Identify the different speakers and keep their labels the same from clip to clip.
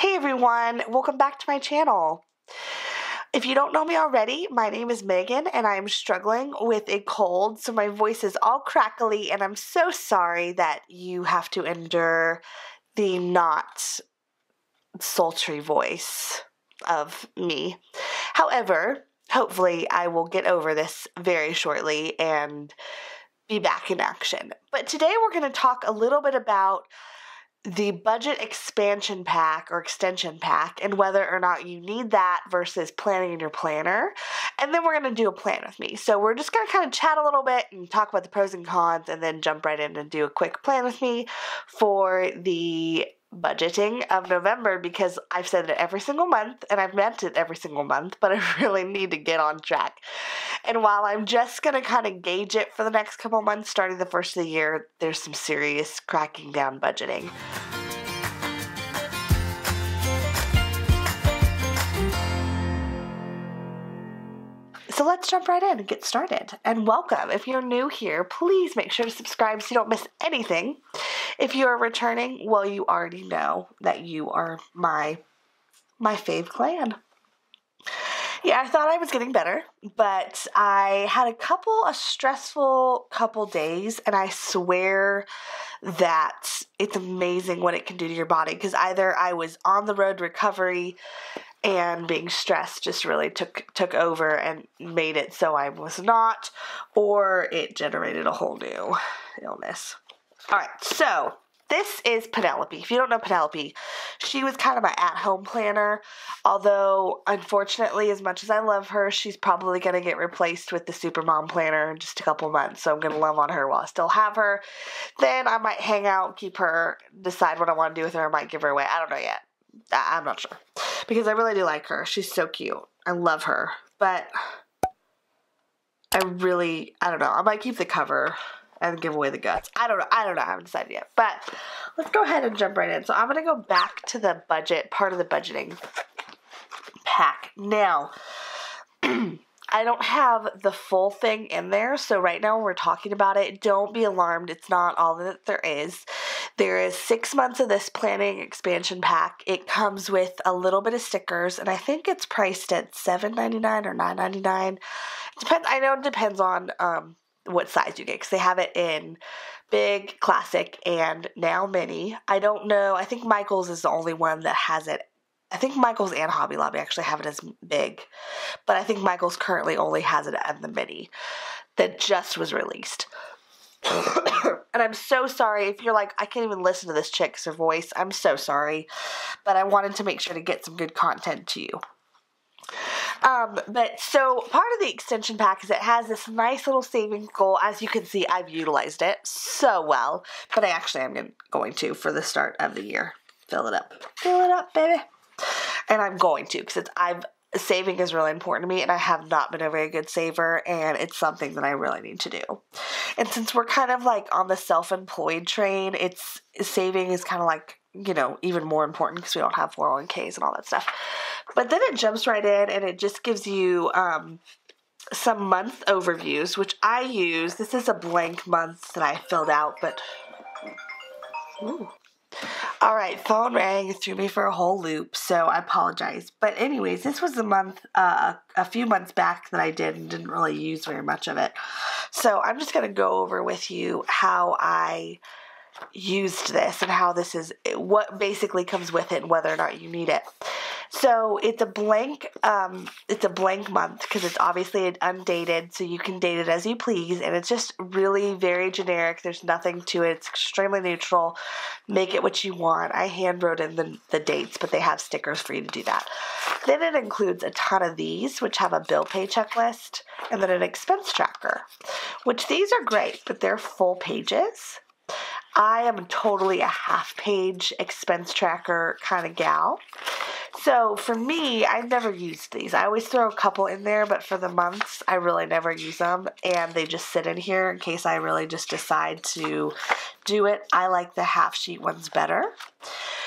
Speaker 1: Hey everyone, welcome back to my channel. If you don't know me already, my name is Megan and I am struggling with a cold, so my voice is all crackly and I'm so sorry that you have to endure the not sultry voice of me. However, hopefully I will get over this very shortly and be back in action. But today we're going to talk a little bit about the budget expansion pack or extension pack and whether or not you need that versus planning in your planner. And then we're going to do a plan with me. So we're just going to kind of chat a little bit and talk about the pros and cons and then jump right in and do a quick plan with me for the budgeting of November, because I've said it every single month and I've meant it every single month, but I really need to get on track. And while I'm just going to kind of gauge it for the next couple months, starting the first of the year, there's some serious cracking down budgeting. So let's jump right in and get started. And welcome. If you're new here, please make sure to subscribe so you don't miss anything. If you are returning, well, you already know that you are my fave clan. Yeah, I thought I was getting better, but I had a stressful couple days, and I swear that it's amazing what it can do to your body, because either I was on the road to recovery and being stressed just really took over and made it so I was not, or it generated a whole new illness. All right, so this is Penelope. If you don't know Penelope, she was kind of my at-home planner, although unfortunately, as much as I love her, she's probably going to get replaced with the Supermom planner in just a couple months, so I'm going to love on her while I still have her. Then I might hang out, keep her, decide what I want to do with her. I might give her away. I don't know yet. I'm not sure, because I really do like her. She's so cute. I love her, but I don't know. I might keep the cover and give away the guts. I don't know. I haven't decided yet, but let's go ahead and jump right in. So I'm going to go back to the budget, part of the budgeting pack. Now, I don't have the full thing in there, so right now when we're talking about it, don't be alarmed. It's not all that there is. There is 6 months of this planning expansion pack. It comes with a little bit of stickers, and I think it's priced at $7.99 or $9.99. Depends. I know it depends on what size you get, because they have it in big, classic, and now mini. I don't know. I think Michael's is the only one that has it. I think Michael's and Hobby Lobby actually have it as big, but I think Michael's currently only has it at the mini that just was released. And I'm so sorry if you're like, I can't even listen to this chick's voice. I'm so sorry, but I wanted to make sure to get some good content to you. But so part of the extension pack is it has this nice little savings goal. As you can see, I've utilized it so well, but I actually am going to for the start of the year. Fill it up, baby. And I'm going to, because saving is really important to me, and I have not been a very good saver, and it's something that I really need to do. And since we're kind of like on the self-employed train, saving is kind of like, even more important because we don't have 401ks and all that stuff. But then it jumps right in and it just gives you some month overviews, which I use. This is a blank month that I filled out, but ooh. All right, phone rang. It threw me for a whole loop, so I apologize. But anyways, this was a month, a few months back that I did and didn't really use very much of it. So I'm just going to go over with you how I used this and how this is, what basically comes with it and whether or not you need it. So it's a blank month, because it's obviously undated, so you can date it as you please, and it's just really very generic. There's nothing to it. It's extremely neutral. Make it what you want. I hand wrote in the dates, but they have stickers for you to do that. Then it includes a ton of these, which have a bill pay checklist, and then an expense tracker, which these are great, but they're full pages. I am totally a half-page expense tracker kind of gal. So for me, I've never used these. I always throw a couple in there, but for the months, I really never use them, and they just sit in here in case I really just decide to do it. I like the half-sheet ones better.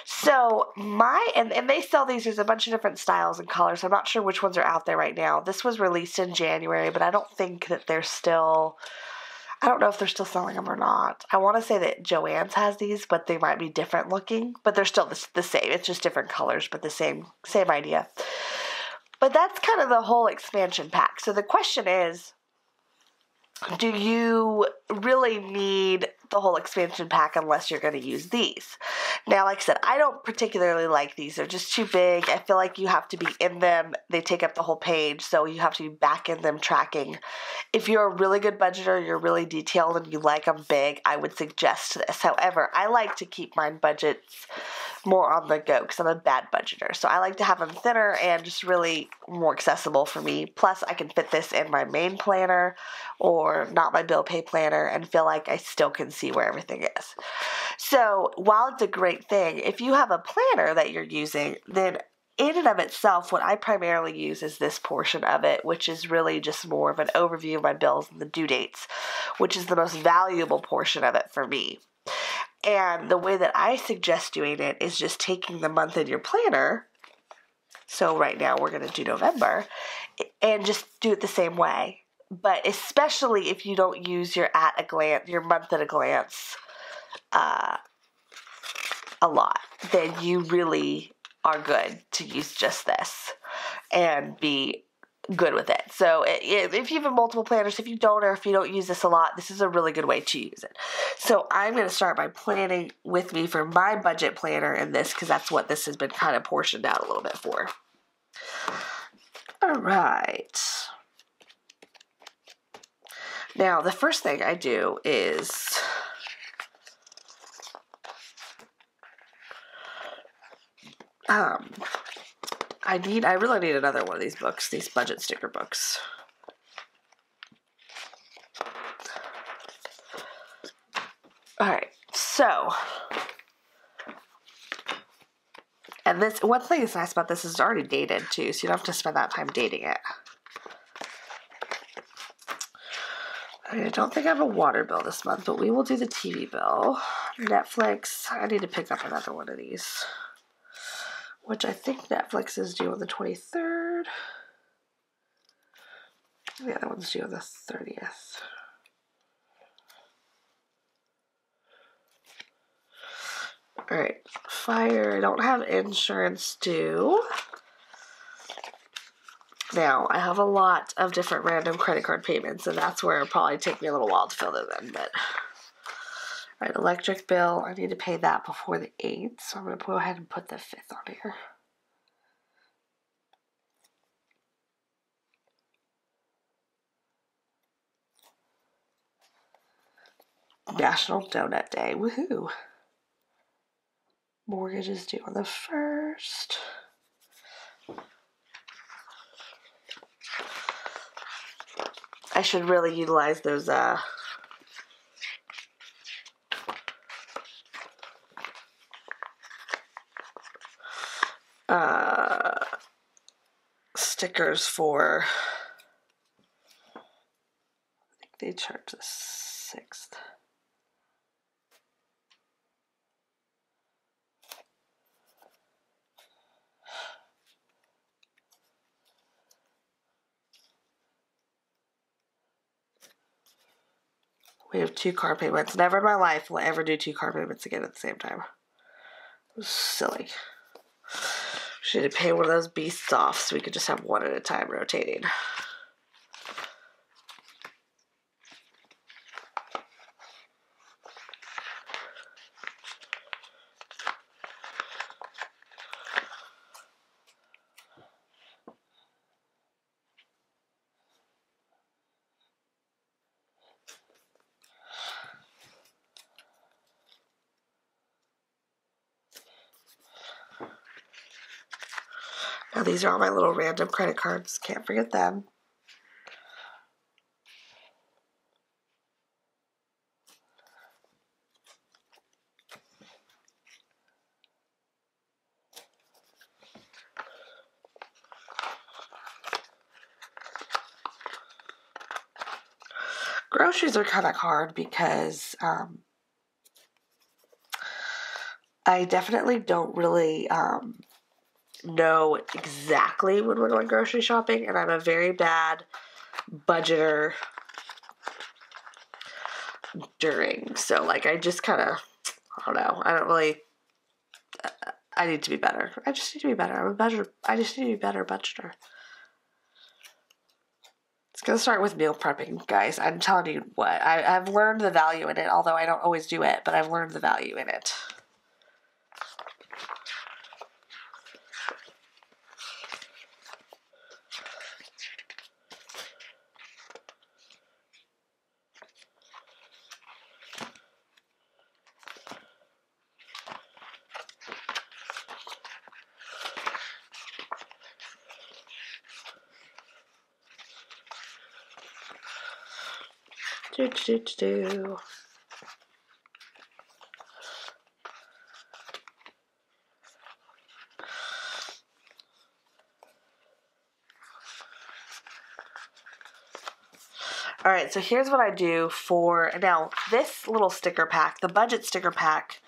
Speaker 1: So and they sell these. There's a bunch of different styles and colors. I'm not sure which ones are out there right now. This was released in January, but I don't think that they're still I don't know if they're still selling them or not. I want to say that Joann's has these, but they might be different looking. But they're still the same. It's just different colors, but the same idea. But that's kind of the whole expansion pack. So the question is, do you really need the whole expansion pack unless you're going to use these? Now, like I said, I don't particularly like these. They're just too big. I feel like you have to be in them. They take up the whole page, so you have to be back in them tracking. If you're a really good budgeter, you're really detailed, and you like them big, I would suggest this. However, I like to keep my budgets more on the go because I'm a bad budgeter. So I like to have them thinner and just really more accessible for me. Plus, I can fit this in my main planner or not my bill pay planner and feel like I still can see where everything is. So while it's a great thing, if you have a planner that you're using, then in and of itself, what I primarily use is this portion of it, which is really just more of an overview of my bills and the due dates, which is the most valuable portion of it for me. And the way that I suggest doing it is just taking the month in your planner. So right now we're going to do November and just do it the same way. But especially if you don't use your month at a glance a lot, then you really are good to use just this and be good with it. So if you have multiple planners, if you don't use this a lot, this is a really good way to use it. So I'm going to start by planning with me for my budget planner in this because that's what this has been kind of portioned out a little bit for. All right. Now, the first thing I do is I really need another one of these books, these budget sticker books. All right, so, and this, one thing that's nice about this is it's already dated too, so you don't have to spend that time dating it. I don't think I have a water bill this month, but we will do the TV bill. Netflix, I need to pick up another one of these, which I think Netflix is due on the 23rd. The other one's due on the 30th. All right, fire, I don't have insurance due. Now, I have a lot of different random credit card payments, and that's where it'll probably take me a little while to fill them in, but... All right, electric bill, I need to pay that before the 8th, so I'm going to go ahead and put the 5th on here. National Donut Day, woohoo! Mortgage is due on the 1st. I should really utilize those stickers for, I think they charge the 6th. We have 2 car payments. Never in my life will I ever do 2 car payments again at the same time. It was silly. Should have paid one of those beasts off so we could just have one at a time rotating. Now these are all my little random credit cards. Can't forget them. Groceries are kind of hard because I definitely don't really know exactly when we're going grocery shopping, and I'm a very bad budgeter during. So, like, I just kind of, I don't know. I don't really, I need to be better. I just need to be better. I just need to be a better budgeter. It's going to start with meal prepping, guys. I'm telling you what. I've learned the value in it, although I don't always do it, but I've learned the value in it. All right, so here's what I do for, now this little sticker pack, the budget sticker pack,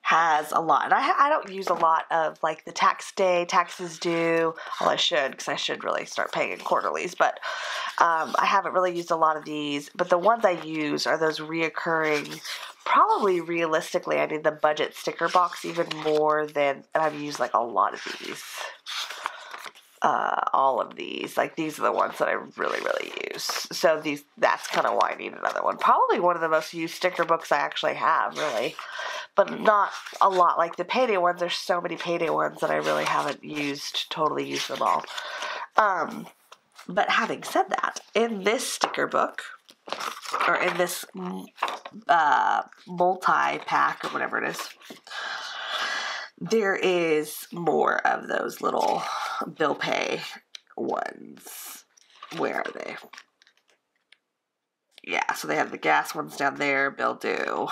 Speaker 1: has a lot. And I don't use a lot of, like, the tax day, taxes due. Well, I should, because I should really start paying in quarterlies. But I haven't really used a lot of these. But the ones I use are those reoccurring, probably realistically, I need the budget sticker box even more than, and I've used, like, a lot of these. All of these, like, these are the ones that I really, really use. So that's kind of why I need another one. Probably one of the most used sticker books I actually have, really. But not a lot. Like the payday ones, there's so many payday ones that I really haven't totally used them all. But having said that, in this sticker book, or in this multi-pack, or whatever it is, there is more of those little bill pay ones. Where are they? Yeah, so they have the gas ones down there, bill due.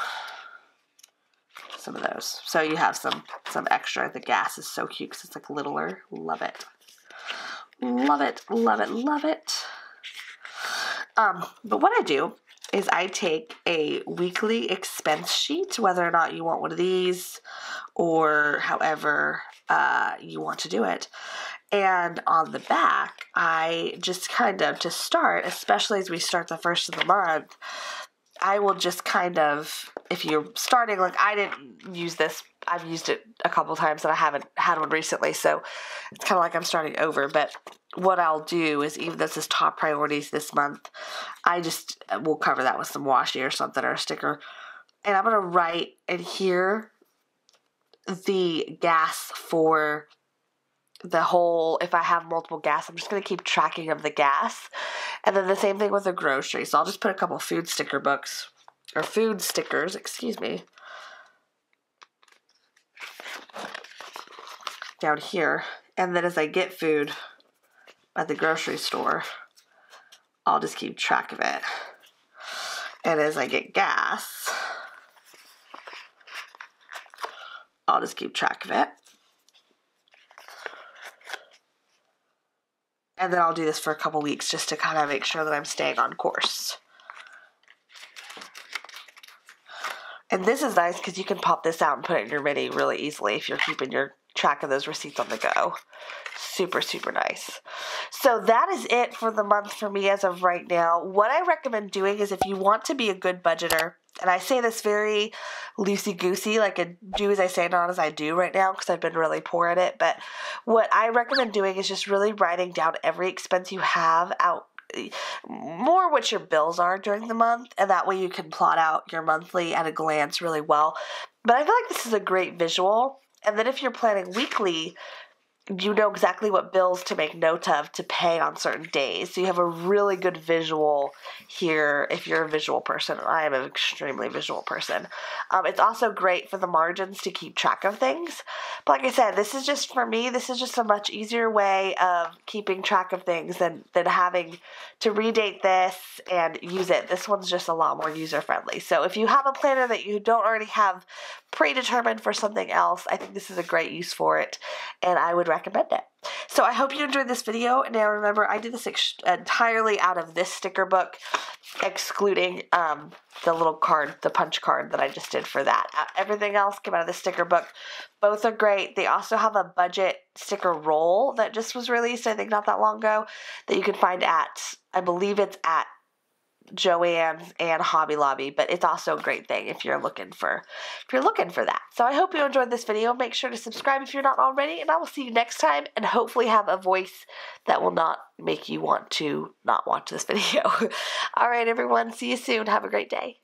Speaker 1: Some of those. So you have some extra. The gas is so cute because it's like littler. Love it. Love it, love it, love it. But what I do is I take a weekly expense sheet, whether or not you want one of these or however you want to do it. And on the back, I just kind of, to start, especially as we start the first of the month, I will just kind of, if you're starting, like I didn't use this, I've used it a couple times and I haven't had one recently, so it's kind of like I'm starting over. But what I'll do is, even though this is top priorities this month, I just will cover that with some washi or something, or a sticker. And I'm going to write in here the gas for the whole, if I have multiple gas, I'm just going to keep tracking of the gas. And then the same thing with the grocery. So I'll just put a couple food sticker books, or food stickers, excuse me, down here. And then as I get food at the grocery store, I'll just keep track of it. And as I get gas, I'll just keep track of it. And then I'll do this for a couple weeks just to kind of make sure that I'm staying on course. And this is nice because you can pop this out and put it in your mini really easily if you're keeping your track of those receipts on the go. Super, super nice. So that is it for the month for me as of right now. What I recommend doing is, if you want to be a good budgeter, and I say this very loosey-goosey, like a do as I say, not as I do right now, because I've been really poor at it. But what I recommend doing is just really writing down every expense you have out, more what your bills are during the month, and that way you can plot out your monthly at a glance really well. But I feel like this is a great visual. And then if you're planning weekly, you know exactly what bills to make note of to pay on certain days. So you have a really good visual here if you're a visual person. I am an extremely visual person. It's also great for the margins to keep track of things. But like I said, this is just, for me, this is just a much easier way of keeping track of things than having to redate this and use it. This one's just a lot more user-friendly. So if you have a planner that you don't already have predetermined for something else, I think this is a great use for it, and I would recommend it. So I hope you enjoyed this video. Now remember, I did this entirely out of this sticker book, excluding the little card, the punch card that I just did for that. Everything else came out of the sticker book. Both are great. They also have a budget sticker roll that just was released, I think, not that long ago, that you can find at, I believe it's at Joann's and Hobby Lobby, but it's also a great thing if you're looking for that. So I hope you enjoyed this video. Make sure to subscribe if you're not already, and I will see you next time, and hopefully have a voice that will not make you want to not watch this video. All right, everyone. See you soon. Have a great day.